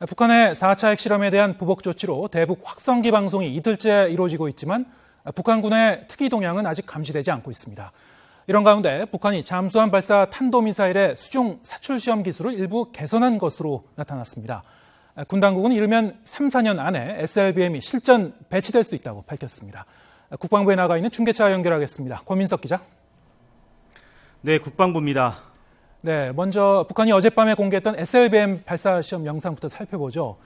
북한의 4차 핵실험에 대한 보복 조치로 대북 확성기 방송이 이틀째 이루어지고 있지만 북한군의 특이 동향은 아직 감지되지 않고 있습니다. 이런 가운데 북한이 잠수함 발사 탄도미사일의 수중 사출 시험 기술을 일부 개선한 것으로 나타났습니다. 군 당국은 이르면 3, 4년 안에 SLBM이 실전 배치될 수 있다고 밝혔습니다. 국방부에 나가 있는 중계차 연결하겠습니다. 권민석 기자. 네, 국방부입니다. 네, 먼저 북한이 어젯밤에 공개했던 SLBM 발사 시험 영상부터 살펴보죠.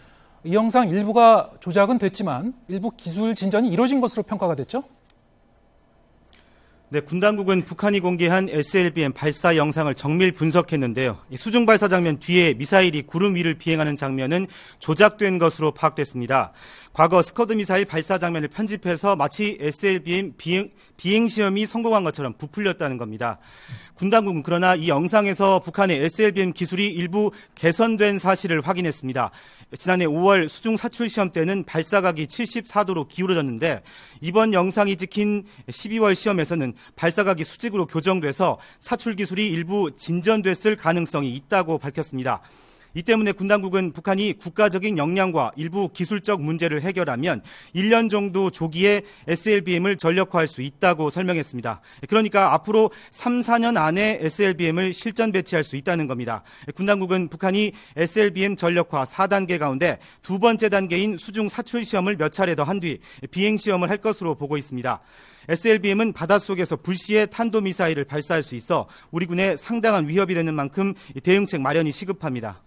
이 영상 일부가 조작은 됐지만 일부 기술 진전이 이루어진 것으로 평가가 됐죠? 네, 군 당국은 북한이 공개한 SLBM 발사 영상을 정밀 분석했는데요. 이 수중 발사 장면 뒤에 미사일이 구름 위를 비행하는 장면은 조작된 것으로 파악됐습니다. 과거 스커드 미사일 발사 장면을 편집해서 마치 SLBM 비행 시험이 성공한 것처럼 부풀렸다는 겁니다. 군 당국은 그러나 이 영상에서 북한의 SLBM 기술이 일부 개선된 사실을 확인했습니다. 지난해 5월 수중 사출 시험 때는 발사각이 74도로 기울어졌는데 이번 영상이 찍힌 12월 시험에서는 발사각이 수직으로 교정돼서 사출 기술이 일부 진전됐을 가능성이 있다고 밝혔습니다. 이 때문에 군 당국은 북한이 국가적인 역량과 일부 기술적 문제를 해결하면 1년 정도 조기에 SLBM을 전력화할 수 있다고 설명했습니다. 그러니까 앞으로 3, 4년 안에 SLBM을 실전 배치할 수 있다는 겁니다. 군 당국은 북한이 SLBM 전력화 4단계 가운데 두 번째 단계인 수중 사출 시험을 몇 차례 더 한 뒤 비행 시험을 할 것으로 보고 있습니다. SLBM은 바닷속에서 불시에 탄도미사일을 발사할 수 있어 우리 군에 상당한 위협이 되는 만큼 대응책 마련이 시급합니다.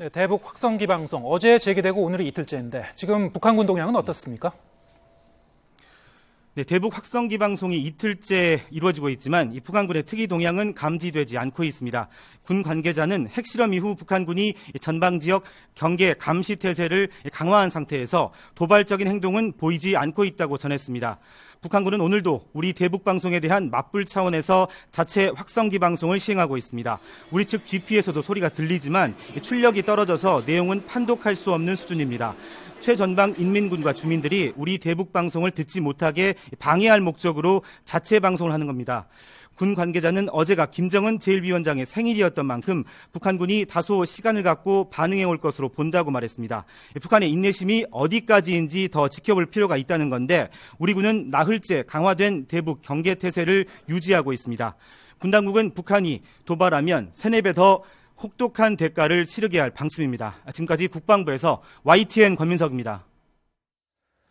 네, 대북 확성기 방송 어제 재개되고 오늘이 이틀째인데 지금 북한군 동향은 어떻습니까? 네, 대북 확성기 방송이 이틀째 이루어지고 있지만 이 북한군의 특이 동향은 감지되지 않고 있습니다. 군 관계자는 핵실험 이후 북한군이 전방 지역 경계 감시 태세를 강화한 상태에서 도발적인 행동은 보이지 않고 있다고 전했습니다. 북한군은 오늘도 우리 대북 방송에 대한 맞불 차원에서 자체 확성기 방송을 시행하고 있습니다. 우리 측 GP에서도 소리가 들리지만 출력이 떨어져서 내용은 판독할 수 없는 수준입니다. 최전방 인민군과 주민들이 우리 대북 방송을 듣지 못하게 방해할 목적으로 자체 방송을 하는 겁니다. 군 관계자는 어제가 김정은 제1위원장의 생일이었던 만큼 북한군이 다소 시간을 갖고 반응해 올 것으로 본다고 말했습니다. 북한의 인내심이 어디까지인지 더 지켜볼 필요가 있다는 건데 우리 군은 나흘째 강화된 대북 경계 태세를 유지하고 있습니다. 군 당국은 북한이 도발하면 3, 4배 더 혹독한 대가를 치르게 할 방침입니다. 지금까지 국방부에서 YTN 권민석입니다.